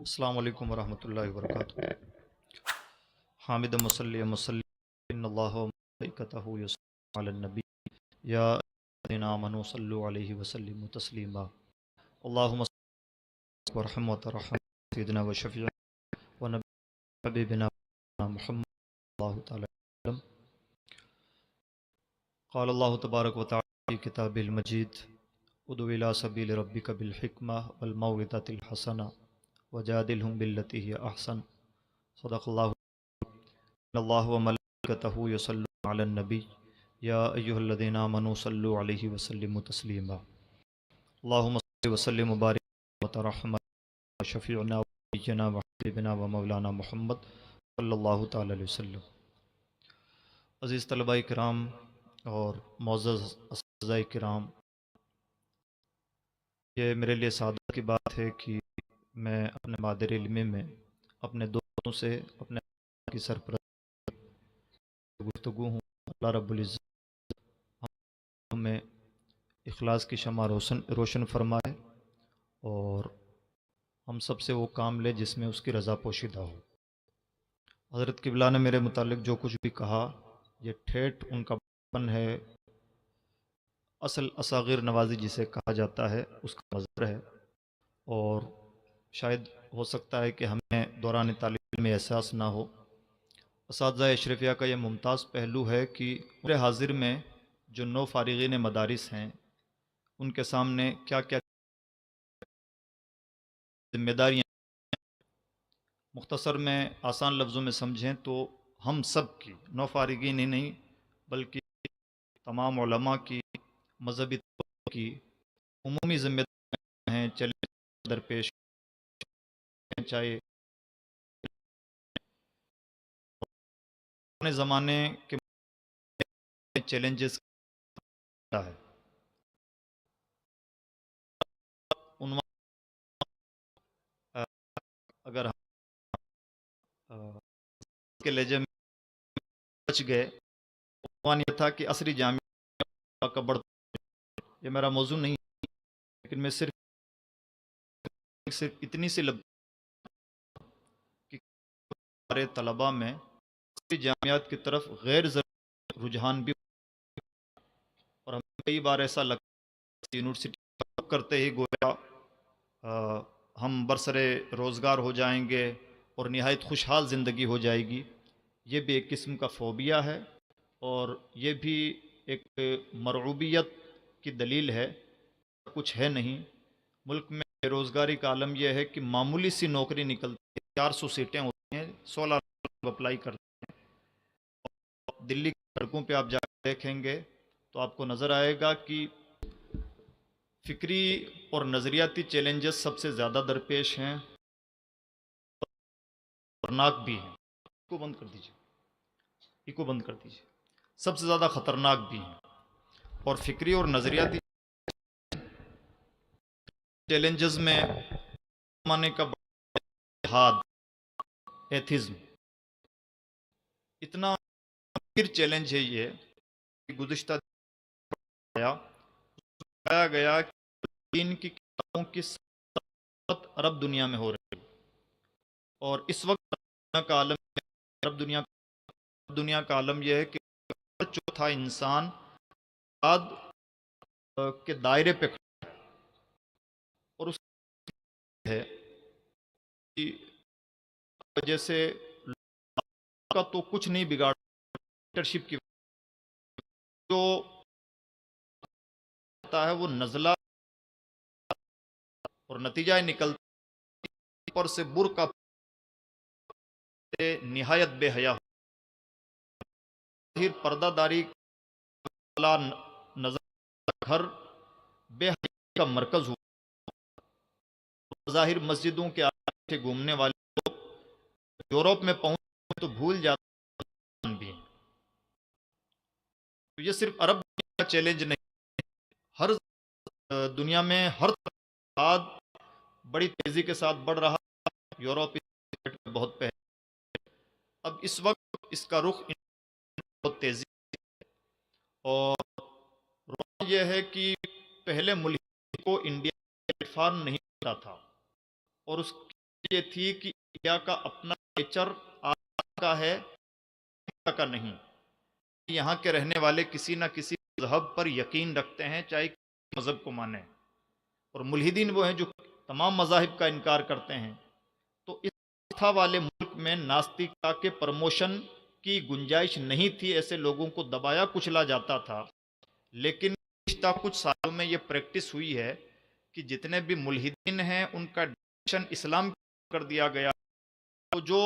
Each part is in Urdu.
السلام علیکم ورحمۃ اللہ وبرکاتہ۔ حامد مصلی مسلی ان اللہ و ملائکتہ یصلون علی النبی یا الذین آمنوا صلوا علیہ وسلموا تسلیما۔ اللہم صل ورحم وترحم سیدنا و شفیعنا و نبی حبیبنا محمد اللہ تعالی وسلم۔ قال اللہ تبارک و تعالی فی کتاب المجید ادع الی سبیل ربک بالحکمہ والموعظۃ الحسنہ وجادلہم باللتی ہی احسن۔ صدق اللہ۔ ان اللہ و ملائکتہ یصلون علی النبی یا ایہا الذین آمنوا صلوا علیہ وسلموا تسلیما۔ اللہم صل وسلم وبارک وترحم شفیعنا و نبینا و حبیبنا و مولانا محمد صلی اللہ تعالی علیہ وسلم۔ عزیز طلباء کرام اور معزز اساتذہ کرام، یہ میرے لیے سعادت کی بات ہے کہ میں اپنے مادر علمی میں اپنے دوستوں سے اپنے کی سرپرستی گفتگو ہوں۔ اللہ رب العزت ہمیں اخلاص کی شمع روشن فرمائے اور ہم سب سے وہ کام لے جس میں اس کی رضا پوشیدہ ہو۔ حضرت قبلہ نے میرے متعلق جو کچھ بھی کہا یہ ٹھیٹھ ان کا بچپن ہے، اصل اصاغر نوازی جسے کہا جاتا ہے اس کا مظہر ہے، اور شاید ہو سکتا ہے کہ ہمیں دوران تعلیم میں احساس نہ ہو۔ اساتذہ اشرفیہ کا یہ ممتاز پہلو ہے کہ عمر حاضر میں جو نو فارغین مدارس ہیں ان کے سامنے کیا کیا ذمہ داریاں، مختصر میں آسان لفظوں میں سمجھیں تو ہم سب کی، نو فارغین ہی نہیں بلکہ تمام علماء کی، مذہبی طبقوں کی عمومی ذمہ داریاں ہیں، چیلنج درپیش ہیں، چاہے پرانے زمانے کے چیلنجز کا ہے۔ عنوان اگر ہم کے لہجے میں بچ گئے، عنوان یہ تھا کہ عصری جامعہ کا بڑھ، یہ میرا موضوع نہیں ہے، لیکن میں صرف اتنی سی کہ ہمارے طلباء میں عصری جامعات کی طرف غیر ضروری رجحان بھی، اور ہمیں کئی بار ایسا لگتا ہے یونیورسٹی کرتے ہی گویا ہم برسر روزگار ہو جائیں گے اور نہایت خوشحال زندگی ہو جائے گی۔ یہ بھی ایک قسم کا فوبیا ہے اور یہ بھی ایک مرعوبیت کی دلیل ہے، کچھ ہے نہیں۔ ملک میں بے روزگاری کا عالم یہ ہے کہ معمولی سی نوکری نکلتی ہے، 400 سیٹیں ہوتی ہیں، 16 لوگ اپلائی کرتے ہیں۔ دلی کی سڑکوں پہ آپ جا کے دیکھیں گے تو آپ کو نظر آئے گا کہ فکری اور نظریاتی چیلنجز سب سے زیادہ درپیش ہیں، خطرناک بھی ہیں۔ کو بند کر دیجیے، کو بند کر دیجیے، سب سے زیادہ خطرناک بھی ہیں۔ اور فکری اور نظریاتی چیلنجز میں زمانے کا الحاد، ایتھزم، اتنا پھر چیلنج ہے یہ کہ گزشتہ بتایا گیا کہ دین کی کتابوں کی 7 ارب دنیا میں ہو رہی ہے، اور اس وقت دنیا کا عالم، عرب دنیا کا عالم یہ ہے کہ ہر چوتھا انسان آد کے دائرے پہ کھڑا ہے، اور اس ہے کہ وجہ سے کا تو کچھ نہیں بگاڑ، لیڈرشپ کی جو ہوتا ہے وہ نزلہ، اور نتیجہ نکلتا پر سے برقع نہایت بے حیا، پردہ داری والا نظر گھر بے حیا کا مرکز ہوا۔ ظاہر مسجدوں کے آگے گھومنے والے لوگ یورپ میں پہنچ تو بھول جاتے بھی ہیں۔ تو یہ صرف عرب کا چیلنج نہیں، ہر دنیا میں ہر طرح بڑی تیزی کے ساتھ بڑھ رہا ہے، یورپ بہت پہلے، اب اس وقت اس کا رخ بہت تیزی، اور یہ ہے کہ پہلے ملک کو انڈیا پلیٹ فارم نہیں ملتا تھا، اور اس یہ تھی کہ انڈیا کا اپنا نیچر کا ہے کا نہیں، یہاں کے رہنے والے کسی نہ کسی مذہب پر یقین رکھتے ہیں، چاہے مذہب کو مانیں، اور ملحدین وہ ہیں جو تمام مذاہب کا انکار کرتے ہیں۔ تو اس تھا والے ملک میں ناستکتا کے پروموشن کی گنجائش نہیں تھی، ایسے لوگوں کو دبایا کچلا جاتا تھا۔ لیکن پچھلے کچھ سالوں میں یہ پریکٹس ہوئی ہے کہ جتنے بھی ملحدین ہیں ان کا ڈائریکشن اسلام کر دیا گیا، تو جو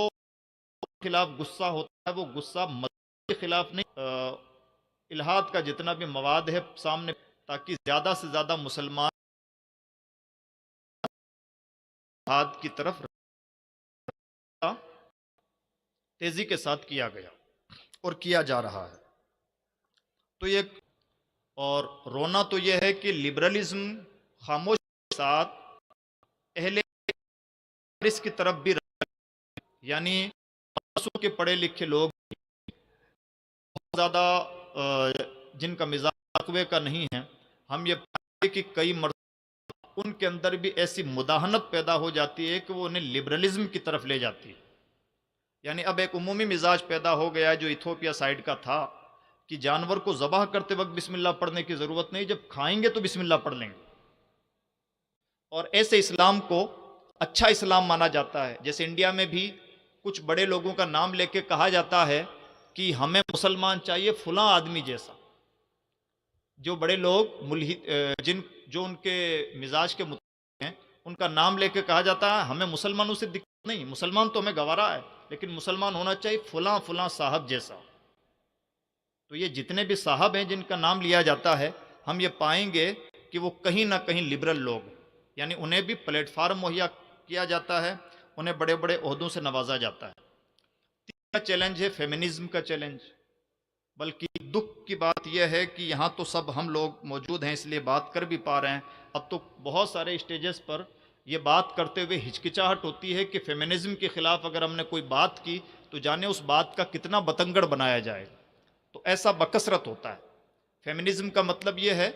خلاف غصہ ہوتا ہے وہ غصہ مذہب کے خلاف نہیں، الہاد کا جتنا بھی مواد ہے سامنے، تاکہ زیادہ سے زیادہ مسلمان الہاد کی طرف تیزی کے ساتھ کیا گیا اور کیا جا رہا ہے۔ تو یہ اور رونا تو یہ ہے کہ لبرلزم خاموش کے ساتھ اہل اس کی طرف بھی، یعنی کے پڑھے لکھے لوگ بہت زیادہ جن کا مزاج تقوی کا نہیں ہے، ہم یہ پائیں کہ کئی مرتبہ ان کے اندر بھی ایسی مداہنت پیدا ہو جاتی ہے کہ وہ انہیں لبرلزم کی طرف لے جاتی ہے۔ یعنی اب ایک عمومی مزاج پیدا ہو گیا ہے جو ایتھوپیا سائیڈ کا تھا کہ جانور کو ذبح کرتے وقت بسم اللہ پڑھنے کی ضرورت نہیں، جب کھائیں گے تو بسم اللہ پڑھ لیں گے، اور ایسے اسلام کو اچھا اسلام مانا جاتا ہے۔ جیسے انڈیا میں بھی کچھ بڑے لوگوں کا نام لے کے کہا جاتا ہے کہ ہمیں مسلمان چاہیے فلاں آدمی جیسا، جو بڑے لوگ جو ان کے مزاج کے مطابق ہیں ان کا نام لے کے کہا جاتا ہے ہمیں مسلمانوں سے دقت نہیں، مسلمان تو ہمیں گوارا ہے، لیکن مسلمان ہونا چاہیے فلاں فلاں صاحب جیسا۔ تو یہ جتنے بھی صاحب ہیں جن کا نام لیا جاتا ہے، ہم یہ پائیں گے کہ وہ کہیں نہ کہیں لبرل لوگ ہیں، یعنی انہیں بھی پلیٹ فارم مہیا کیا جاتا ہے، انہیں بڑے بڑے عہدوں سے نوازا جاتا ہے۔ تیسرا چیلنج ہے فیمنزم کا چیلنج، بلکہ دکھ کی بات یہ ہے کہ یہاں تو سب ہم لوگ موجود ہیں اس لیے بات کر بھی پا رہے ہیں، اب تو بہت سارے اسٹیجز پر یہ بات کرتے ہوئے ہچکچاہٹ ہوتی ہے کہ فیمنزم کے خلاف اگر ہم نے کوئی بات کی تو جانے اس بات کا کتنا بتنگڑ بنایا جائے، تو ایسا بکثرت ہوتا ہے۔ فیمنزم کا مطلب یہ ہے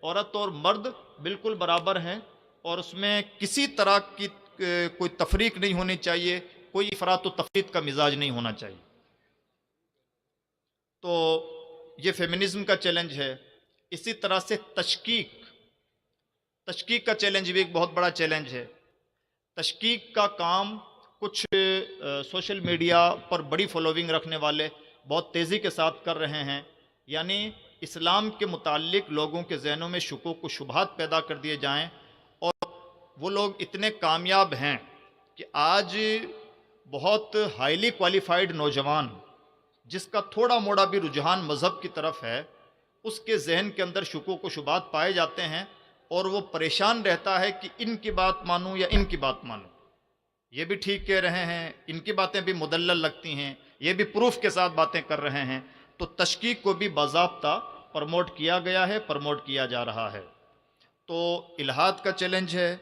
عورت اور مرد بالکل برابر ہیں اور اس میں کسی طرح کی کوئی تفریق نہیں ہونی چاہیے، کوئی افراط و تفریط کا مزاج نہیں ہونا چاہیے۔ تو یہ فیمنزم کا چیلنج ہے۔ اسی طرح سے تشکیک کا چیلنج بھی ایک بہت بڑا چیلنج ہے۔ تشکیک کا کام کچھ سوشل میڈیا پر بڑی فالوونگ رکھنے والے بہت تیزی کے ساتھ کر رہے ہیں، یعنی اسلام کے متعلق لوگوں کے ذہنوں میں شکوک و شبہات پیدا کر دیے جائیں، اور وہ لوگ اتنے کامیاب ہیں کہ آج بہت ہائیلی کوالیفائڈ نوجوان جس کا تھوڑا موڑا بھی رجحان مذہب کی طرف ہے، اس کے ذہن کے اندر شکوک و شبہات پائے جاتے ہیں اور وہ پریشان رہتا ہے کہ ان کی بات مانوں یا ان کی بات مانوں، یہ بھی ٹھیک کہہ رہے ہیں، ان کی باتیں بھی مدلل لگتی ہیں، یہ بھی پروف کے ساتھ باتیں کر رہے ہیں۔ تو تشکیک کو بھی باضابطہ پروموٹ کیا گیا ہے، پروموٹ کیا جا رہا ہے۔ تو الہاد کا چیلنج ہے،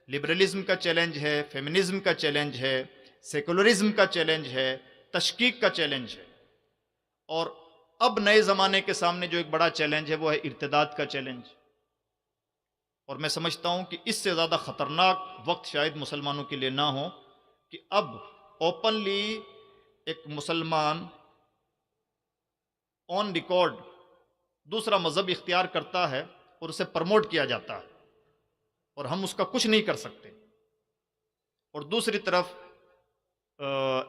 لبرلزم کا چیلنج ہے، فیمنزم کا چیلنج ہے، سیکولرزم کا چیلنج ہے، تشکیک کا چیلنج ہے، اور اب نئے زمانے کے سامنے جو ایک بڑا چیلنج ہے وہ ہے ارتداد کا چیلنج۔ اور میں سمجھتا ہوں کہ اس سے زیادہ خطرناک وقت شاید مسلمانوں کے لیے نہ ہو کہ اب اوپنلی ایک مسلمان آن ریکارڈ دوسرا مذہب اختیار کرتا ہے اور اسے پروموٹ کیا جاتا ہے، اور ہم اس کا کچھ نہیں کر سکتے۔ اور دوسری طرف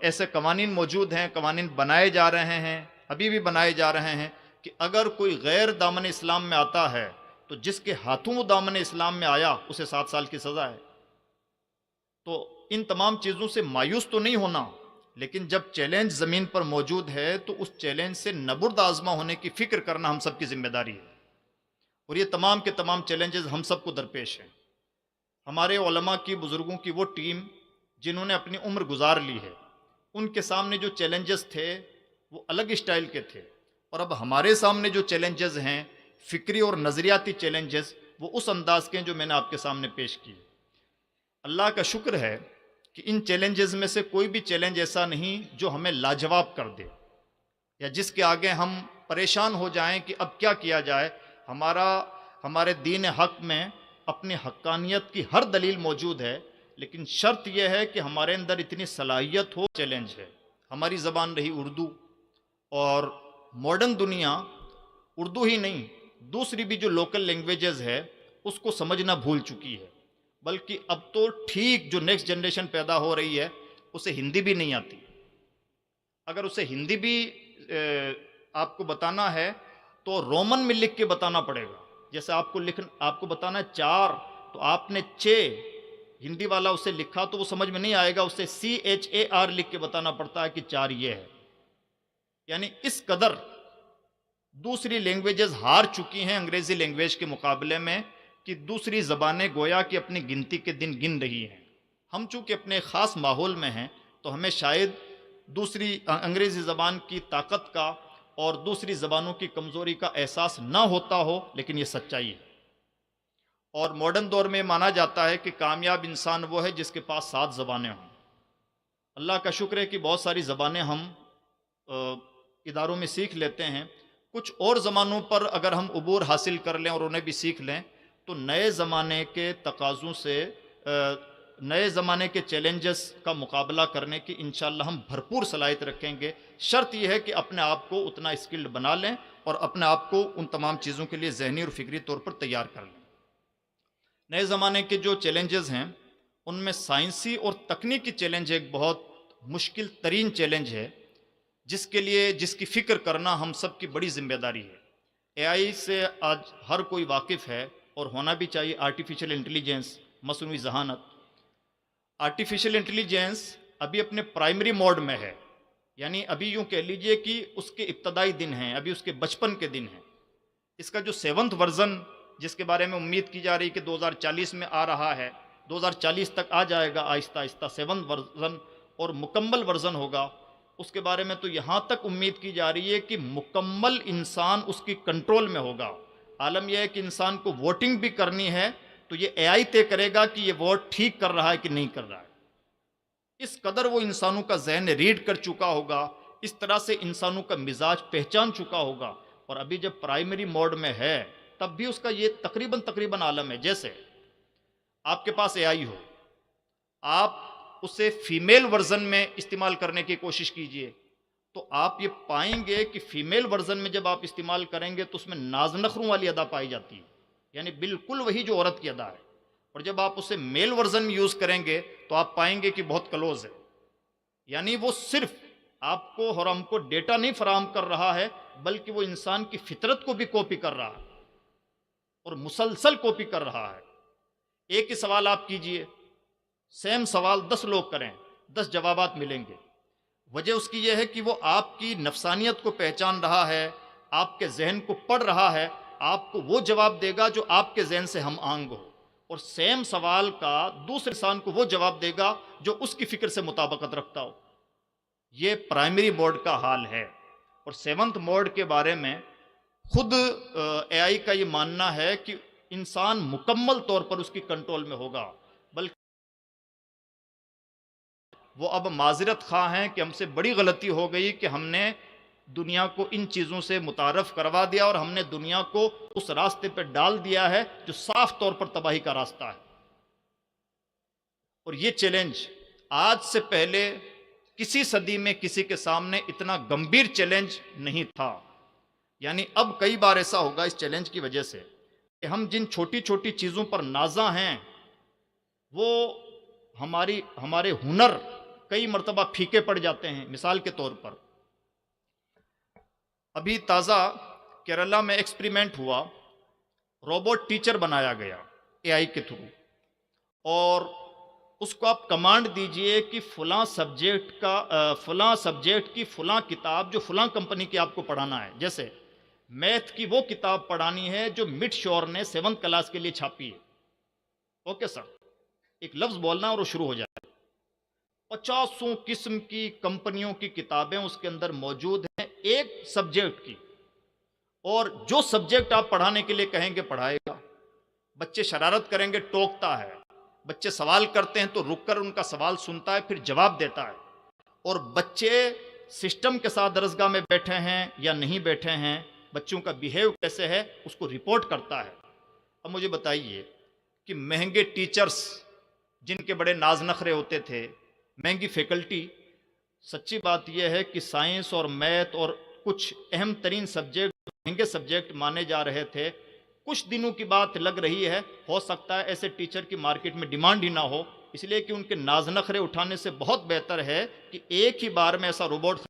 ایسے قوانین موجود ہیں، قوانین بنائے جا رہے ہیں، ابھی بھی بنائے جا رہے ہیں کہ اگر کوئی غیر دامن اسلام میں آتا ہے تو جس کے ہاتھوں وہ دامن اسلام میں آیا اسے 7 سال کی سزا ہے۔ تو ان تمام چیزوں سے مایوس تو نہیں ہونا، لیکن جب چیلنج زمین پر موجود ہے تو اس چیلنج سے نبرد آزما ہونے کی فکر کرنا ہم سب کی ذمہ داری ہے، اور یہ تمام کے تمام چیلنجز ہم سب کو درپیش ہیں۔ ہمارے علماء کی، بزرگوں کی وہ ٹیم جنہوں نے اپنی عمر گزار لی ہے، ان کے سامنے جو چیلنجز تھے وہ الگ اسٹائل کے تھے، اور اب ہمارے سامنے جو چیلنجز ہیں فکری اور نظریاتی چیلنجز، وہ اس انداز کے ہیں جو میں نے آپ کے سامنے پیش کی۔ اللہ کا شکر ہے کہ ان چیلنجز میں سے کوئی بھی چیلنج ایسا نہیں جو ہمیں لاجواب کر دے یا جس کے آگے ہم پریشان ہو جائیں کہ اب کیا کیا جائے۔ ہمارے دین حق میں اپنی حقانیت کی ہر دلیل موجود ہے، لیکن شرط یہ ہے کہ ہمارے اندر اتنی صلاحیت ہو. چیلنج ہے. ہماری زبان رہی اردو، اور ماڈرن دنیا اردو ہی نہیں، دوسری بھی جو لوکل لینگویجز ہے اس کو سمجھنا بھول چکی ہے. بلکہ اب تو ٹھیک جو نیکسٹ جنریشن پیدا ہو رہی ہے اسے ہندی بھی نہیں آتی. اگر اسے ہندی بھی آپ کو بتانا ہے تو رومن میں لکھ کے بتانا پڑے گا. جیسے آپ کو بتانا ہے 4، تو آپ نے 6 ہندی والا اسے لکھا تو وہ سمجھ میں نہیں آئے گا، اسے CHAR لکھ کے بتانا پڑتا ہے کہ 4 یہ ہے. یعنی اس قدر دوسری لینگویجز ہار چکی ہیں انگریزی لینگویج کے مقابلے میں کہ دوسری زبانیں گویا کہ اپنی گنتی کے دن گن رہی ہیں. ہم چونکہ اپنے خاص ماحول میں ہیں تو ہمیں شاید دوسری انگریزی زبان کی طاقت کا اور دوسری زبانوں کی کمزوری کا احساس نہ ہوتا ہو، لیکن یہ سچائی ہے. اور ماڈرن دور میں مانا جاتا ہے کہ کامیاب انسان وہ ہے جس کے پاس 7 زبانیں ہوں. اللہ کا شکر ہے کہ بہت ساری زبانیں ہم اداروں میں سیکھ لیتے ہیں. کچھ اور زبانوں پر اگر ہم عبور حاصل کر لیں اور انہیں بھی سیکھ لیں تو نئے زمانے کے تقاضوں سے، نئے زمانے کے چیلنجز کا مقابلہ کرنے کی انشاءاللہ ہم بھرپور صلاحیت رکھیں گے. شرط یہ ہے کہ اپنے آپ کو اتنا اسکلڈ بنا لیں اور اپنے آپ کو ان تمام چیزوں کے لیے ذہنی اور فکری طور پر تیار کر لیں. نئے زمانے کے جو چیلنجز ہیں ان میں سائنسی اور تکنیکی چیلنج ایک بہت مشکل ترین چیلنج ہے، جس کی فکر کرنا ہم سب کی بڑی ذمہ داری ہے. AI سے آج ہر کوئی واقف ہے اور ہونا بھی چاہیے. آرٹیفیشل انٹیلیجنس، مصنوعی ذہانت. آرٹیفیشل انٹیلیجنس ابھی اپنے پرائمری موڈ میں ہے، یعنی ابھی یوں کہہ لیجئے کہ اس کے ابتدائی دن ہیں، ابھی اس کے بچپن کے دن ہیں. اس کا جو 7واں ورژن جس کے بارے میں امید کی جا رہی کہ 2040 میں آ رہا ہے، 2040 تک آ جائے گا آہستہ آہستہ 7واں ورژن، اور مکمل ورژن ہوگا. اس کے بارے میں تو یہاں تک امید کی جا رہی ہے کہ مکمل انسان اس کی کنٹرول میں ہوگا. عالم یہ ہے کہ انسان کو ووٹنگ بھی کرنی ہے تو یہ AI طے کرے گا کہ یہ ووٹ ٹھیک کر رہا ہے کہ نہیں کر رہا ہے. اس قدر وہ انسانوں کا ذہن ریڈ کر چکا ہوگا، اس طرح سے انسانوں کا مزاج پہچان چکا ہوگا. اور ابھی جب پرائمری موڈ میں ہے تب بھی اس کا یہ تقریباً عالم ہے. جیسے آپ کے پاس AI ہو، آپ اسے فیمیل ورژن میں استعمال کرنے کی کوشش کیجئے تو آپ یہ پائیں گے کہ فیمیل ورژن میں جب آپ استعمال کریں گے تو اس میں ناز نخروں والی ادا پائی جاتی ہے، یعنی بالکل وہی جو عورت کی ادا ہے. اور جب آپ اسے میل ورژن میں یوز کریں گے تو آپ پائیں گے کہ بہت کلوز ہے، یعنی وہ صرف آپ کو اور ہم کو ڈیٹا نہیں فراہم کر رہا ہے بلکہ وہ انسان کی فطرت کو بھی کاپی کر رہا ہے اور مسلسل کاپی کر رہا ہے. ایک ہی سوال آپ کیجئے، سیم سوال 10 لوگ کریں، 10 جوابات ملیں گے. وجہ اس کی یہ ہے کہ وہ آپ کی نفسانیت کو پہچان رہا ہے، آپ کے ذہن کو پڑھ رہا ہے، آپ کو وہ جواب دے گا جو آپ کے ذہن سے ہم آہنگ ہو، اور سیم سوال کا دوسرے انسان کو وہ جواب دے گا جو اس کی فکر سے مطابقت رکھتا ہو. یہ پرائمری موڈ کا حال ہے. اور 7واں موڈ کے بارے میں خود AI کا یہ ماننا ہے کہ انسان مکمل طور پر اس کی کنٹرول میں ہوگا، بلکہ وہ اب معذرت خواہ ہیں کہ ہم سے بڑی غلطی ہو گئی کہ ہم نے دنیا کو ان چیزوں سے متعارف کروا دیا اور ہم نے دنیا کو اس راستے پہ ڈال دیا ہے جو صاف طور پر تباہی کا راستہ ہے. اور یہ چیلنج آج سے پہلے کسی صدی میں کسی کے سامنے اتنا گمبھیر چیلنج نہیں تھا. یعنی اب کئی بار ایسا ہوگا اس چیلنج کی وجہ سے کہ ہم جن چھوٹی چھوٹی چیزوں پر نازاں ہیں وہ ہمارے ہنر کئی مرتبہ پھیکے پڑ جاتے ہیں. مثال کے طور پر ابھی تازہ کیرلا میں ایکسپریمنٹ ہوا، روبوٹ ٹیچر بنایا گیا AI کے تھرو، اور اس کو آپ کمانڈ دیجئے کہ فلاں سبجیکٹ کی فلاں کتاب جو فلاں کمپنی کی آپ کو پڑھانا ہے. جیسے میتھ کی وہ کتاب پڑھانی ہے جو مڈ شور نے 7th کلاس کے لیے چھاپی ہے. اوکے سر، ایک لفظ بولنا اور وہ شروع ہو جائے. 50 قسم کی کمپنیوں کی کتابیں اس کے اندر موجود ہیں ایک سبجیکٹ کی، اور جو سبجیکٹ آپ پڑھانے کے لیے کہیں گے پڑھائے گا. بچے شرارت کریں گے ٹوکتا ہے، بچے سوال کرتے ہیں تو رک کر ان کا سوال سنتا ہے پھر جواب دیتا ہے. اور بچے سسٹم کے ساتھ درسگاہ میں بیٹھے ہیں یا نہیں بیٹھے ہیں، بچوں کا بیہیو کیسے ہے اس کو رپورٹ کرتا ہے. اب مجھے بتائیے کہ مہنگے ٹیچرز جن کے بڑے ناز نخرے ہوتے تھے، مہنگی فیکلٹی. سچی بات یہ ہے کہ سائنس اور میتھ اور کچھ اہم ترین سبجیکٹ، مہنگے سبجیکٹ مانے جا رہے تھے، کچھ دنوں کی بات لگ رہی ہے، ہو سکتا ہے ایسے ٹیچر کی مارکیٹ میں ڈیمانڈ ہی نہ ہو، اس لیے کہ ان کے ناز نخرے اٹھانے سے بہت بہتر ہے کہ ایک ہی بار میں ایسا روبوٹ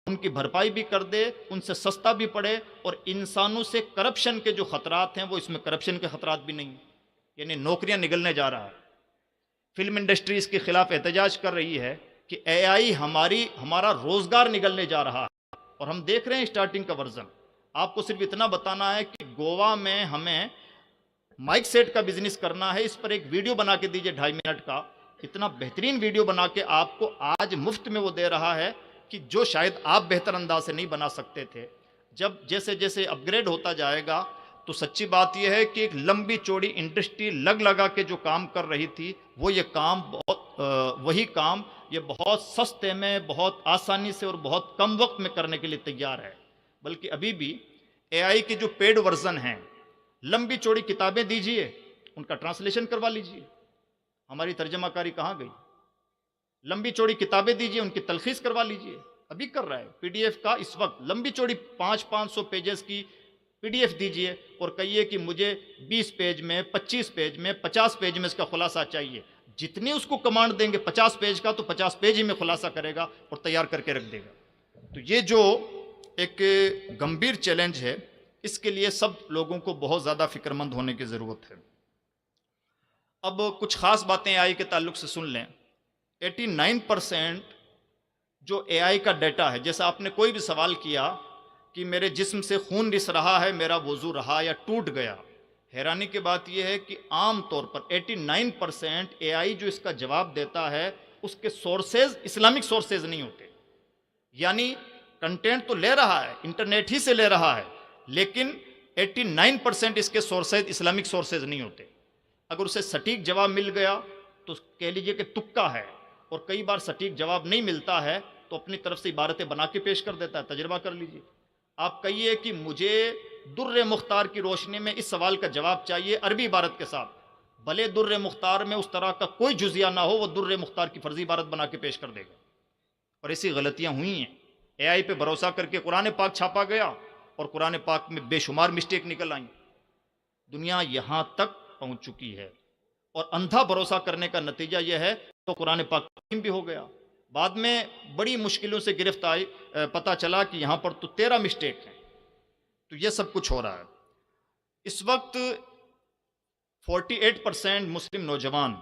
ان کی بھرپائی بھی کر دے، ان سے سستا بھی پڑے، اور انسانوں سے کرپشن کے جو خطرات ہیں وہ اس میں کرپشن کے خطرات بھی نہیں، یعنی نوکریاں نگلنے جا رہا ہے. فلم انڈسٹری اس کے خلاف احتجاج کر رہی ہے کہ اے آئی ہمارا روزگار نگلنے جا رہا ہے، اور ہم دیکھ رہے ہیں اسٹارٹنگ کا ورژن. آپ کو صرف اتنا بتانا ہے کہ گوا میں ہمیں مائک سیٹ کا بزنس کرنا ہے، اس پر ایک ویڈیو بنا کے دیجئے 2.5 منٹ کا. اتنا بہترین ویڈیو بنا کے آپ کو آج مفت میں وہ دے رہا ہے کہ جو شاید آپ بہتر انداز سے نہیں بنا سکتے تھے. جب جیسے جیسے اپ گریڈ ہوتا جائے گا تو سچی بات یہ ہے کہ ایک لمبی چوڑی انڈسٹری لگا کے جو کام کر رہی تھی وہ یہ کام وہی کام یہ بہت سستے میں، بہت آسانی سے اور بہت کم وقت میں کرنے کے لیے تیار ہے. بلکہ ابھی بھی اے آئی کے جو پیڈ ورژن ہیں، لمبی چوڑی کتابیں دیجئے، ان کا ٹرانسلیشن کروا لیجئے. ہماری ترجمہ کاری کہاں گئی؟ لمبی چوڑی کتابیں دیجئے، ان کی تلخیص کروا لیجئے. ابھی کر رہا ہے پی ڈی ایف کا. اس وقت لمبی چوڑی 500 پیجز کی پی ڈی ایف دیجئے اور کہیے کہ مجھے 20 پیج میں، 25 پیج میں، 50 پیج میں اس کا خلاصہ چاہیے. جتنے اس کو کمانڈ دیں گے 50 پیج کا، تو 50 پیج ہی میں خلاصہ کرے گا اور تیار کر کے رکھ دے گا. تو یہ جو ایک گمبھیر چیلنج ہے، اس کے لیے سب لوگوں کو بہت زیادہ فکر مند ہونے کی ضرورت ہے. اب کچھ خاص باتیں اے آئی کے تعلق سے سن لیں. 89% جو اے آئی کا ڈیٹا ہے، جیسا آپ نے کوئی بھی سوال کیا کہ میرے جسم سے خون رس رہا ہے، میرا وضو رہا یا ٹوٹ گیا، حیرانی کی بات یہ ہے کہ عام طور پر 89% اے آئی جو اس کا جواب دیتا ہے اس کے سورسز اسلامک سورسز نہیں ہوتے. یعنی کنٹینٹ تو لے رہا ہے، انٹرنیٹ ہی سے لے رہا ہے، لیکن 89% اس کے سورسز اسلامک سورسز نہیں ہوتے. اگر اسے سٹیک جواب مل گیا تو کہہ لیجئے کہ تکا ہے، اور کئی بار سٹیک جواب نہیں ملتا ہے تو اپنی طرف سے عبارتیں بنا کے پیش کر دیتا ہے. تجربہ کر لیجئے. آپ کہیے کہ مجھے در مختار کی روشنی میں اس سوال کا جواب چاہیے عربی عبارت کے ساتھ، بھلے در مختار میں اس طرح کا کوئی جزیہ نہ ہو، وہ در مختار کی فرضی عبارت بنا کے پیش کر دے گا. اور ایسی غلطیاں ہوئی ہیں. اے آئی پہ بھروسہ کر کے قرآن پاک چھاپا گیا اور قرآن پاک میں بے شمار مسٹیک نکل آئیں. دنیا یہاں تک پہنچ چکی ہے، اور اندھا بھروسہ کرنے کا نتیجہ یہ ہے تو قرآن پاک بھی ہو گیا. بعد میں بڑی مشکلوں سے گرفت آئی، پتہ چلا کہ یہاں پر تو 13 مسٹیک ہیں. تو یہ سب کچھ ہو رہا ہے. اس وقت 48% مسلم نوجوان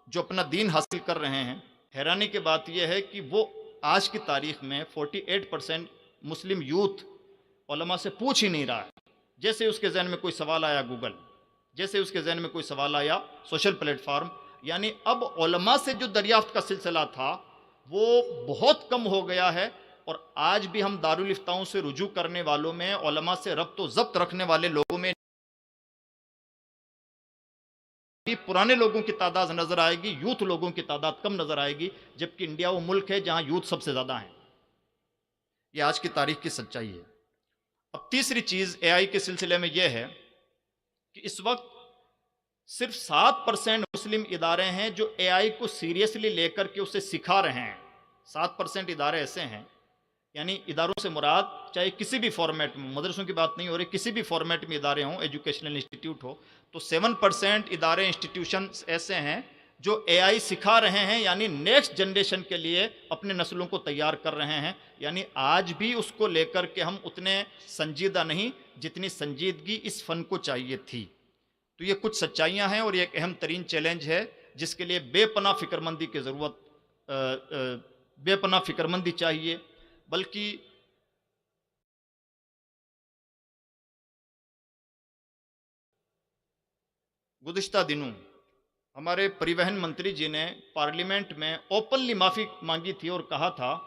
جو اپنا دین حاصل کر رہے ہیں، حیرانی کی بات یہ ہے کہ وہ آج کی تاریخ میں 48% مسلم یوتھ علماء سے پوچھ ہی نہیں رہا ہے. جیسے اس کے ذہن میں کوئی سوال آیا گوگل، جیسے اس کے ذہن میں کوئی سوال آیا سوشل پلیٹ فارم. یعنی اب علماء سے جو دریافت کا سلسلہ تھا وہ بہت کم ہو گیا ہے. اور آج بھی ہم دارالفتاؤں سے رجوع کرنے والوں میں، علماء سے ربط و ضبط رکھنے والے لوگوں میں پرانے لوگوں کی تعداد نظر آئے گی، یوتھ لوگوں کی تعداد کم نظر آئے گی، جبکہ انڈیا وہ ملک ہے جہاں یوتھ سب سے زیادہ ہیں. یہ آج کی تاریخ کی سچائی ہے. اب تیسری چیز اے آئی کے سلسلے میں یہ ہے کہ اس وقت صرف 7% مسلم ادارے ہیں جو اے آئی کو سیریسلی لے کر کے اسے سکھا رہے ہیں. 7% ادارے ایسے ہیں، یعنی اداروں سے مراد چاہے کسی بھی فارمیٹ میں، مدرسوں کی بات نہیں ہو رہی، کسی بھی فارمیٹ میں ادارے ہوں، ایجوکیشنل انسٹیٹیوٹ ہو، تو 7% ادارے انسٹیٹیوشنز ایسے ہیں جو اے آئی سکھا رہے ہیں، یعنی نیکسٹ جنریشن کے لیے اپنے نسلوں کو تیار کر رہے ہیں. یعنی آج بھی اس کو لے کر کے ہم اتنے سنجیدہ نہیں جتنی سنجیدگی اس فن کو چاہیے تھی. تو یہ کچھ سچائیاں ہیں اور یہ ایک اہم ترین چیلنج ہے جس کے لیے بے پناہ فکر مندی کی ضرورت، بے پناہ فکر مندی چاہیے. بلکہ گزشتہ دنوں ہمارے پریوہن منتری جی نے پارلیمنٹ میں اوپنلی معافی مانگی تھی اور کہا تھا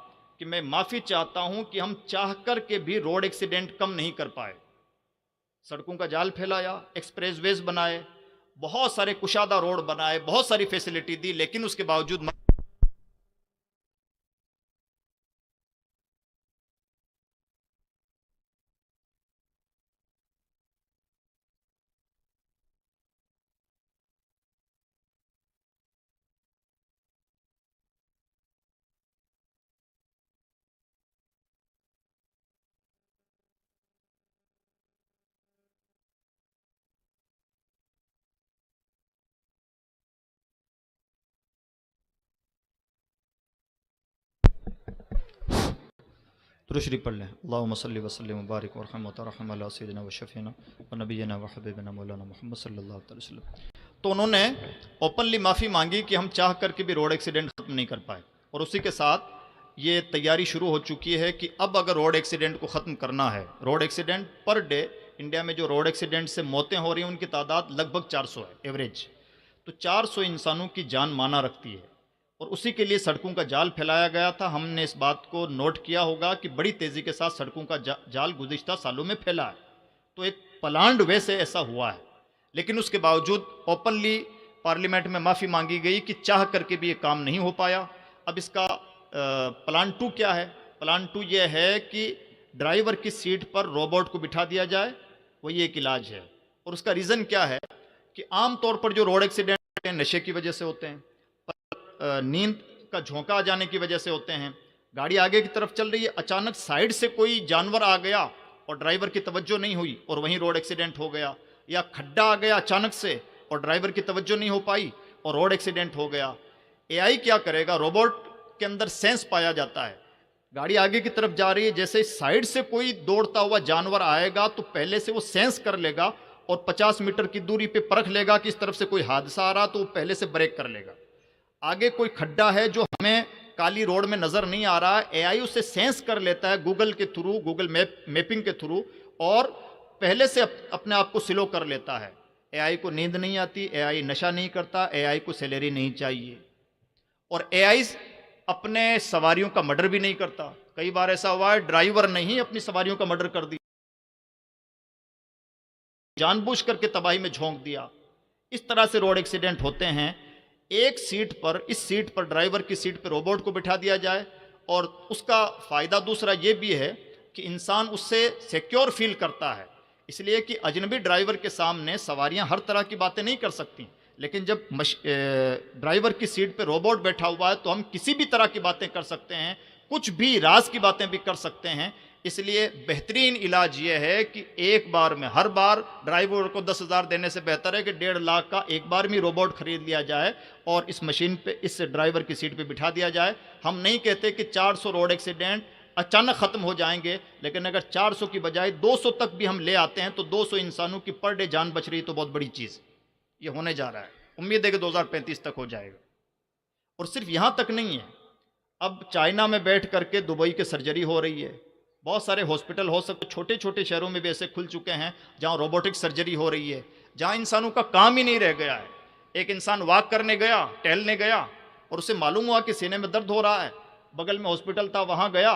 کہ میں معافی چاہتا ہوں کہ ہم چاہ کر کے بھی روڈ ایکسیڈنٹ کم نہیں کر پائے. سڑکوں کا جال پھیلایا، ایکسپریس ویز بنائے، بہت سارے کشادہ روڈ بنائے، بہت ساری فیسلٹی دی، لیکن اس کے باوجود درود شریف پڑھ لیں۔ اللہم صلی وسلم وبارک ورحم وترحم علی سیدنا و شفینا و نبینا و حبیبنا مولانا محمد صلی اللہ علیہ وسلم۔ تو انہوں نے اوپنلی معافی مانگی کہ ہم چاہ کر کے بھی روڈ ایکسیڈنٹ ختم نہیں کر پائے، اور اسی کے ساتھ یہ تیاری شروع ہو چکی ہے کہ اب اگر روڈ ایکسیڈنٹ کو ختم کرنا ہے، road accident per day India میں جو روڈ ایکسیڈنٹ سے موتیں ہو رہی ہیں ان کی تعداد لگ بھگ 400 ہے ایوریج، تو 400 انسانوں کی جان مانا رکھتی ہے، اور اسی کے لیے سڑکوں کا جال پھیلایا گیا تھا۔ ہم نے اس بات کو نوٹ کیا ہوگا کہ بڑی تیزی کے ساتھ سڑکوں کا جال گزشتہ سالوں میں پھیلا ہے، تو ایک پلانڈ وے سے ایسا ہوا ہے، لیکن اس کے باوجود اوپنلی پارلیمنٹ میں معافی مانگی گئی کہ چاہ کر کے بھی یہ کام نہیں ہو پایا۔ اب اس کا پلان 2 کیا ہے؟ پلان 2 یہ ہے کہ ڈرائیور کی سیٹ پر روبوٹ کو بٹھا دیا جائے، وہی ایک علاج ہے۔ اور اس کا ریزن کیا ہے کہ عام طور پر جو روڈ ایکسیڈنٹ نشے کی وجہ سے ہوتے ہیں، نیند کا جھونکا آ جانے کی وجہ سے ہوتے ہیں، گاڑی آگے کی طرف چل رہی ہے، اچانک سائیڈ سے کوئی جانور آ گیا اور ڈرائیور کی توجہ نہیں ہوئی اور وہیں روڈ ایکسیڈنٹ ہو گیا، یا کھڈا آ گیا اچانک سے اور ڈرائیور کی توجہ نہیں ہو پائی اور روڈ ایکسیڈنٹ ہو گیا۔ اے آئی کیا کرے گا؟ روبوٹ کے اندر سینس پایا جاتا ہے، گاڑی آگے کی طرف جا رہی ہے، جیسے سائیڈ سے کوئی دوڑتا ہوا جانور آئے گا تو پہلے سے وہ سینس کر لے گا اور 50 میٹر کی دوری پہ پرکھ لے گا کہ اس طرف سے کوئی حادثہ آ رہا تو وہ پہلے سے بریک کر لے گا۔ آگے کوئی کھڈا ہے جو ہمیں کالی روڈ میں نظر نہیں آ رہا ہے، اے آئی اسے سینس کر لیتا ہے گوگل کے تھرو، گوگل میپنگ کے تھرو، اور پہلے سے اپنے آپ کو سلو کر لیتا ہے۔ اے آئی کو نیند نہیں آتی، اے آئی نشہ نہیں کرتا، اے آئی کو سیلری نہیں چاہیے، اور اے آئی اپنے سواریوں کا مرڈر بھی نہیں کرتا۔ کئی بار ایسا ہوا ہے ڈرائیور نے ہی اپنی سواریوں کا مرڈر کر دیا، جان بوجھ کر کے تباہی میں جھونک دیا۔ اس طرح سے روڈ ایکسیڈنٹ ہوتے ہیں۔ ایک سیٹ پر، اس سیٹ پر ڈرائیور کی سیٹ پہ روبوٹ کو بٹھا دیا جائے، اور اس کا فائدہ دوسرا یہ بھی ہے کہ انسان اس سے سیکیور فیل کرتا ہے، اس لیے کہ اجنبی ڈرائیور کے سامنے سواریاں ہر طرح کی باتیں نہیں کر سکتی، لیکن جب ڈرائیور کی سیٹ پہ روبوٹ بیٹھا ہوا ہے تو ہم کسی بھی طرح کی باتیں کر سکتے ہیں، کچھ بھی راز کی باتیں بھی کر سکتے ہیں۔ اس لیے بہترین علاج یہ ہے کہ ایک بار میں، ہر بار ڈرائیور کو 10,000 دینے سے بہتر ہے کہ 1.5 لاکھ کا ایک بار میں روبوٹ خرید لیا جائے اور اس مشین پہ، اس ڈرائیور کی سیٹ پہ بٹھا دیا جائے۔ ہم نہیں کہتے کہ 400 روڈ ایکسیڈنٹ اچانک ختم ہو جائیں گے، لیکن اگر 400 کی بجائے 200 تک بھی ہم لے آتے ہیں تو 200 انسانوں کی پر ڈے جان بچ رہی تو بہت بڑی چیز یہ ہونے جا رہا ہے۔ امید ہے کہ 2035 تک ہو جائے گا۔ اور صرف یہاں تک نہیں ہے، اب چائنا میں بیٹھ کر کے دبئی کے سرجری ہو رہی ہے، بہت سارے ہاسپٹل ہو سکتے، چھوٹے چھوٹے شہروں میں بھی ایسے کھل چکے ہیں جہاں روبوٹک سرجری ہو رہی ہے، جہاں انسانوں کا کام ہی نہیں رہ گیا ہے۔ ایک انسان واک کرنے گیا، ٹہلنے گیا، اور اسے معلوم ہوا کہ سینے میں درد ہو رہا ہے، بغل میں ہاسپٹل تھا، وہاں گیا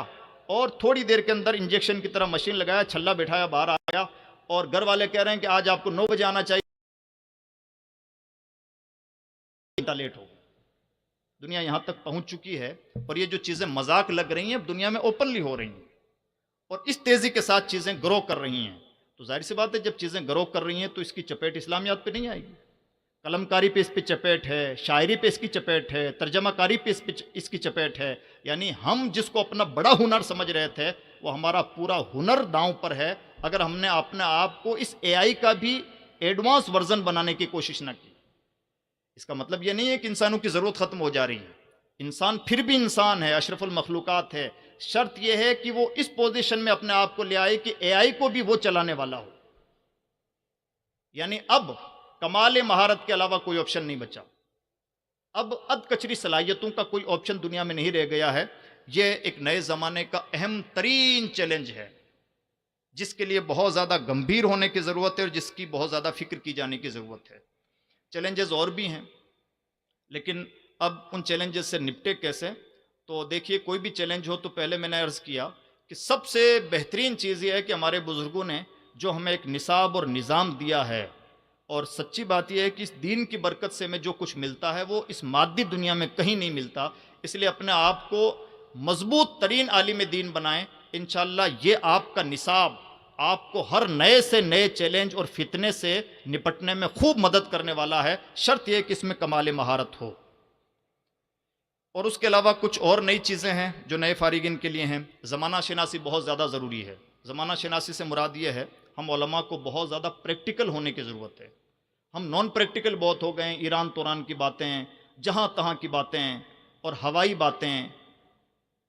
اور تھوڑی دیر کے اندر انجیکشن کی طرح مشین لگایا، چھلا بٹھایا، باہر آ گیا، اور گھر والے کہہ رہے ہیں کہ آج آپ کو 9 بجے آنا چاہیے، لیٹ ہو۔ دنیا یہاں تک پہنچ چکی ہے، اور یہ جو چیزیں مذاق لگ رہی ہیں اب دنیا میں اوپنلی ہو رہی ہیں، اور اس تیزی کے ساتھ چیزیں گرو کر رہی ہیں، تو ظاہر سی بات ہے جب چیزیں گرو کر رہی ہیں تو اس کی چپیٹ اسلامیات پہ نہیں آئے گی۔ قلم کاری پہ اس پہ چپیٹ ہے، شاعری پہ اس کی چپیٹ ہے، ترجمہ کاری پہ اس کی چپیٹ ہے، یعنی ہم جس کو اپنا بڑا ہنر سمجھ رہے تھے وہ ہمارا پورا ہنر داؤں پر ہے اگر ہم نے اپنے آپ کو اس اے آئی کا بھی ایڈوانس ورژن بنانے کی کوشش نہ کی۔ اس کا مطلب یہ نہیں ہے کہ انسانوں کی ضرورت ختم ہو جا رہی ہے، انسان پھر بھی انسان ہے، اشرف المخلوقات ہے، شرط یہ ہے کہ وہ اس پوزیشن میں اپنے آپ کو لے آئے کہ اے آئی کو بھی وہ چلانے والا ہو، یعنی اب کمال مہارت کے علاوہ کوئی آپشن نہیں بچا، اب اد کچری صلاحیتوں کا کوئی آپشن دنیا میں نہیں رہ گیا ہے۔ یہ ایک نئے زمانے کا اہم ترین چیلنج ہے جس کے لیے بہت زیادہ گمبھیر ہونے کی ضرورت ہے اور جس کی بہت زیادہ فکر کی جانے کی ضرورت ہے۔ چیلنجز اور بھی ہیں، لیکن اب ان چیلنجز سے نپٹے کیسے؟ تو دیکھیے، کوئی بھی چیلنج ہو تو پہلے میں نے عرض کیا کہ سب سے بہترین چیز یہ ہے کہ ہمارے بزرگوں نے جو ہمیں ایک نصاب اور نظام دیا ہے، اور سچی بات یہ ہے کہ اس دین کی برکت سے ہمیں جو کچھ ملتا ہے وہ اس مادی دنیا میں کہیں نہیں ملتا، اس لیے اپنے آپ کو مضبوط ترین عالم دین بنائیں۔ انشاءاللہ یہ آپ کا نصاب آپ کو ہر نئے سے نئے چیلنج اور فتنے سے نپٹنے میں خوب مدد کرنے والا ہے، شرط یہ کہ اس میں کمال مہارت ہو۔ اور اس کے علاوہ کچھ اور نئی چیزیں ہیں جو نئے فارغین کے لیے ہیں۔ زمانہ شناسی بہت زیادہ ضروری ہے۔ زمانہ شناسی سے مراد یہ ہے، ہم علماء کو بہت زیادہ پریکٹیکل ہونے کی ضرورت ہے۔ ہم نان پریکٹیکل بہت ہو گئے ہیں، ایران توران کی باتیں، جہاں تہاں کی باتیں اور ہوائی باتیں،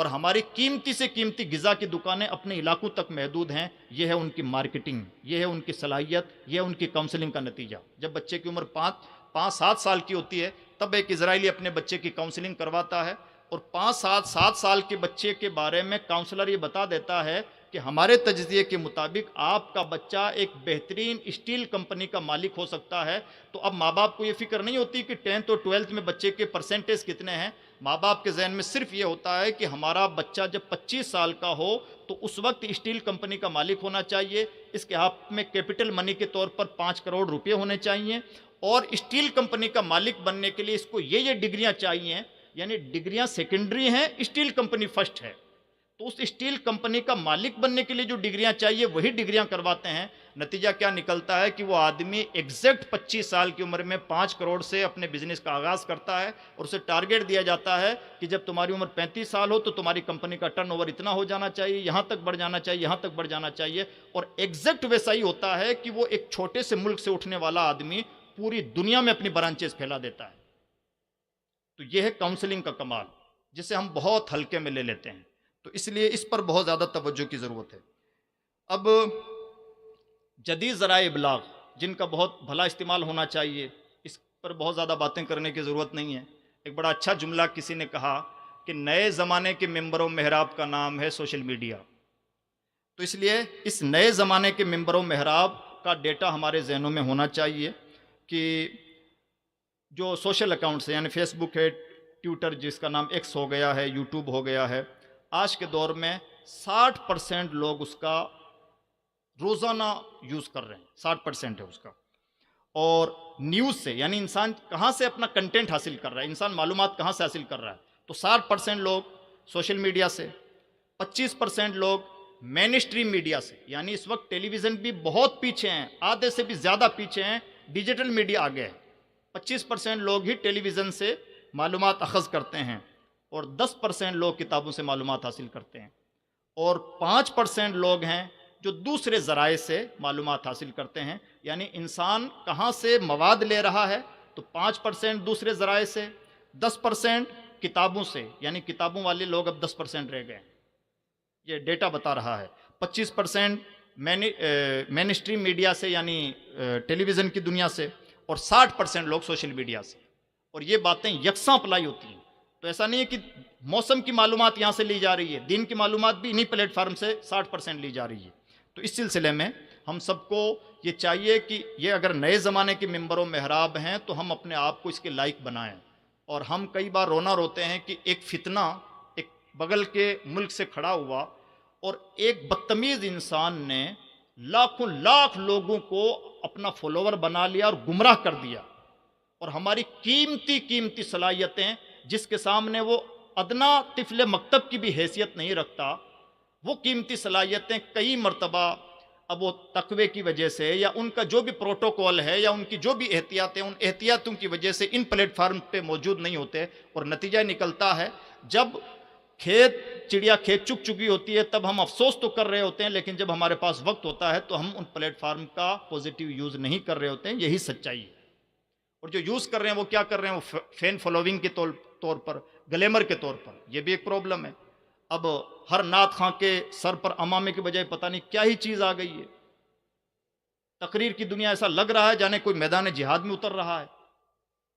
اور ہماری قیمتی سے قیمتی غذا کی دکانیں اپنے علاقوں تک محدود ہیں. یہ ہے ان کی مارکیٹنگ، یہ ہے ان کی صلاحیت، یہ ہے ان کی کاؤنسلنگ کا نتیجہ. جب بچے کی عمر 5-7 سال کی ہوتی ہے تب ایک اسرائیلی اپنے بچے کی کاؤنسلنگ کرواتا ہے، اور 5-7 سال کے بچے کے بارے میں کاؤنسلر یہ بتا دیتا ہے کہ ہمارے تجزیے کے مطابق آپ کا بچہ ایک بہترین اسٹیل کمپنی کا مالک ہو سکتا ہے. تو اب ماں باپ کو یہ فکر نہیں ہوتی کہ 10th اور 12th میں بچے کے پرسنٹیج کتنے ہیں. ماں باپ کے ذہن میں صرف یہ ہوتا ہے کہ ہمارا بچہ جب 25 سال کا ہو تو اس وقت اسٹیل کمپنی کا مالک ہونا چاہیے، اس کے ہاتھ میں کیپٹل منی کے طور پر 5 کروڑ روپے ہونے چاہیے، اور اسٹیل کمپنی کا مالک بننے کے لیے اس کو یہ ڈگریاں چاہیے. یعنی ڈگریاں سیکنڈری ہیں، اسٹیل کمپنی فرسٹ ہے. تو اس اسٹیل کمپنی کا مالک بننے کے لیے جو ڈگریاں چاہیے وہی ڈگریاں کرواتے ہیں. نتیجہ کیا نکلتا ہے کہ وہ آدمی ایگزیکٹ 25 سال کی عمر میں 5 کروڑ سے اپنے بزنس کا آغاز کرتا ہے، اور اسے ٹارگیٹ دیا جاتا ہے کہ جب تمہاری عمر 35 سال ہو تو تمہاری کمپنی کا ٹرن اوور اتنا ہو جانا چاہیے، یہاں تک بڑھ جانا چاہیے، یہاں تک بڑھ جانا چاہیے. اور ایگزیکٹ ویسا ہی ہوتا ہے کہ وہ ایک چھوٹے سے ملک سے اٹھنے والا آدمی پوری دنیا میں اپنی برانچز پھیلا دیتا ہے. تو یہ ہے کاؤنسلنگ کا کمال، جسے ہم بہت ہلکے میں لے لیتے ہیں. تو اس لیے اس پر بہت زیادہ توجہ کی ضرورت ہے. اب جدید ذرائع ابلاغ جن کا بہت بھلا استعمال ہونا چاہیے، اس پر بہت زیادہ باتیں کرنے کی ضرورت نہیں ہے. ایک بڑا اچھا جملہ کسی نے کہا کہ نئے زمانے کے ممبر و محراب کا نام ہے سوشل میڈیا. تو اس لیے اس نئے زمانے کے ممبر و محراب کا ڈیٹا ہمارے ذہنوں میں ہونا چاہیے کہ جو سوشل اکاؤنٹس ہیں، یعنی فیس بک ہے، ٹویٹر جس کا نام ایکس ہو گیا ہے، یوٹیوب ہو گیا ہے، آج کے دور میں 60% لوگ اس کا روزانہ یوز کر رہے ہیں. 60% ہے اس کا. اور نیوز سے، یعنی انسان کہاں سے اپنا کنٹینٹ حاصل کر رہا ہے، انسان معلومات کہاں سے حاصل کر رہا ہے، تو 60% لوگ سوشل میڈیا سے، 25% لوگ مین اسٹریم میڈیا سے. یعنی اس وقت ٹیلی ویژن بھی بہت پیچھے ہیں، آدھے سے بھی زیادہ پیچھے ہیں، ڈیجیٹل میڈیا آگے ہے. 25% لوگ ہی ٹیلی ویژن سے معلومات اخذ کرتے ہیں، اور 10% لوگ کتابوں سے معلومات حاصل کرتے ہیں، اور 5% لوگ ہیں جو دوسرے ذرائع سے معلومات حاصل کرتے ہیں. یعنی انسان کہاں سے مواد لے رہا ہے، تو 5% دوسرے ذرائع سے، 10% کتابوں سے، یعنی کتابوں والے لوگ اب 10% رہ گئے ہیں، یہ ڈیٹا بتا رہا ہے. 25% مین اسٹریم میڈیا سے، یعنی ٹیلی ویژن کی دنیا سے، اور 60% لوگ سوشل میڈیا سے. اور یہ باتیں یکساں اپلائی ہوتی ہیں. تو ایسا نہیں ہے کہ موسم کی معلومات یہاں سے لی جا رہی ہے، دین کی معلومات بھی انہی پلیٹ فارم سے 60% لی جا رہی ہے. تو اس سلسلے میں ہم سب کو یہ چاہیے کہ یہ اگر نئے زمانے کے ممبر و محراب ہیں تو ہم اپنے آپ کو اس کے لائق بنائیں. اور ہم کئی بار روتے ہیں کہ ایک فتنہ ایک بغل کے ملک سے کھڑا ہوا، اور ایک بدتمیز انسان نے لاکھوں لاکھ لوگوں کو اپنا فالوور بنا لیا اور گمراہ کر دیا. اور ہماری قیمتی صلاحیتیں جس کے سامنے وہ ادنا طفل مکتب کی بھی حیثیت نہیں رکھتا، وہ قیمتی صلاحیتیں کئی مرتبہ اب وہ تقوی کی وجہ سے، یا ان کا جو بھی پروٹوکول ہے، یا ان کی جو بھی احتیاط ہے، ان احتیاطوں کی وجہ سے ان پلیٹ فارم پہ موجود نہیں ہوتے. اور نتیجہ نکلتا ہے جب چڑیا کھیت چک چکی ہوتی ہے تب ہم افسوس تو کر رہے ہوتے ہیں، لیکن جب ہمارے پاس وقت ہوتا ہے تو ہم ان پلیٹ فارم کا پوزیٹیو یوز نہیں کر رہے ہوتے ہیں. یہی سچائی ہے. اور جو یوز کر رہے ہیں وہ کیا کر رہے ہیں، وہ فین فالوونگ کے طور پر، گلیمر کے طور پر. یہ بھی ایک پرابلم ہے. اب ہر نعت خاں کے سر پر امامے کے بجائے پتہ نہیں کیا ہی چیز آ گئی ہے. تقریر کی دنیا ایسا لگ رہا ہے جانے کوئی میدان جہاد میں اتر رہا ہے.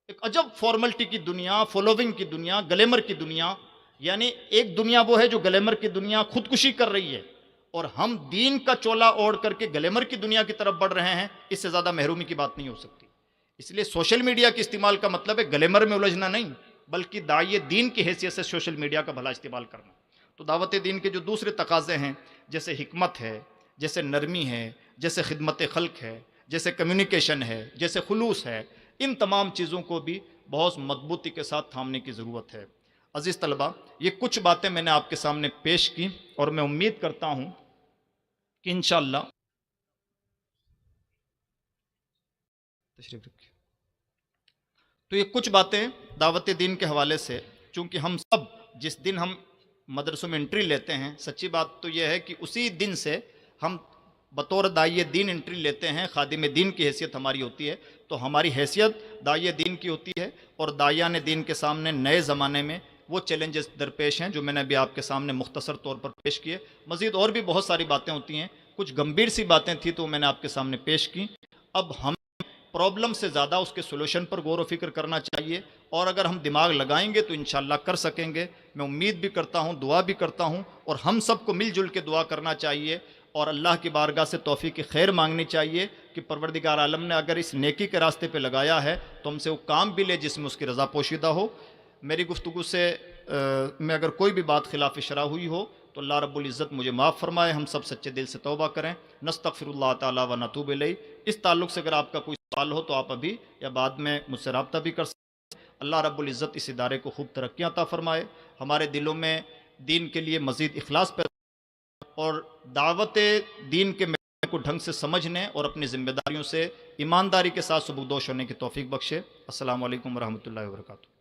ایک عجب فارملٹی کی دنیا، فالوونگ کی دنیا، گلیمر کی دنیا. یعنی ایک دنیا وہ ہے جو گلیمر کی دنیا خودکشی کر رہی ہے، اور ہم دین کا چولا اوڑھ کر کے گلیمر کی دنیا کی طرف بڑھ رہے ہیں. اس سے زیادہ محرومی کی بات نہیں ہو سکتی. اس لیے سوشل میڈیا کے استعمال کا مطلب ہے گلیمر میں الجھنا نہیں، بلکہ داعی دین کی حیثیت سے سوشل میڈیا کا بھلا استعمال کرنا. تو دعوت دین کے جو دوسرے تقاضے ہیں، جیسے حکمت ہے، جیسے نرمی ہے، جیسے خدمت خلق ہے، جیسے کمیونیکیشن ہے، جیسے خلوص ہے، ان تمام چیزوں کو بھی بہت مضبوطی کے ساتھ تھامنے کی ضرورت ہے. عزیز طلبہ، یہ کچھ باتیں میں نے آپ کے سامنے پیش کی، اور میں امید کرتا ہوں کہ انشاءاللہ تشریف رکھیں. تو یہ کچھ باتیں دعوت دین کے حوالے سے، چونکہ ہم سب جس دن ہم مدرسوں میں انٹری لیتے ہیں، سچی بات تو یہ ہے کہ اسی دن سے ہم بطور داعی دین انٹری لیتے ہیں، خادم دین کی حیثیت ہماری ہوتی ہے. تو ہماری حیثیت داعی دین کی ہوتی ہے، اور داعیان دین کے سامنے نئے زمانے میں وہ چیلنجز درپیش ہیں جو میں نے ابھی آپ کے سامنے مختصر طور پر پیش کیے. مزید اور بھی بہت ساری باتیں ہوتی ہیں, کچھ گمبھیر سی باتیں تھیں تو میں نے آپ کے سامنے پیش کی. اب ہم پرابلم سے زیادہ اس کے سولوشن پر غور و فکر کرنا چاہیے, اور اگر ہم دماغ لگائیں گے تو انشاءاللہ کر سکیں گے. میں امید بھی کرتا ہوں, دعا بھی کرتا ہوں, اور ہم سب کو مل جل کے دعا کرنا چاہیے اور اللہ کی بارگاہ سے توفیق خیر مانگنی چاہیے کہ پروردگار عالم نے اگر اس نیکی کے راستے پہ لگایا ہے تو ہم سے وہ کام بھی لے جس میں اس کی رضا پوشیدہ ہو. میری گفتگو سے میں اگر کوئی بھی بات خلاف شرع ہوئی ہو تو اللہ رب العزت مجھے معاف فرمائے. ہم سب سچے دل سے توبہ کریں. نستغفر اللہ تعالی و نتوب الیہ. اس تعلق سے اگر آپ کا کوئی سوال ہو تو آپ ابھی یا بعد میں مجھ سے رابطہ بھی کر سکتے. اللہ رب العزت اس ادارے کو خوب ترقی عطا فرمائے, ہمارے دلوں میں دین کے لیے مزید اخلاص پیدا اور دعوت دین کے میدان کو ڈھنگ سے سمجھنے اور اپنی ذمہ داریوں سے ایمانداری کے ساتھ سبکدوش ہونے کی توفیق بخشے. السلام علیکم ورحمۃ اللہ وبرکاتہ.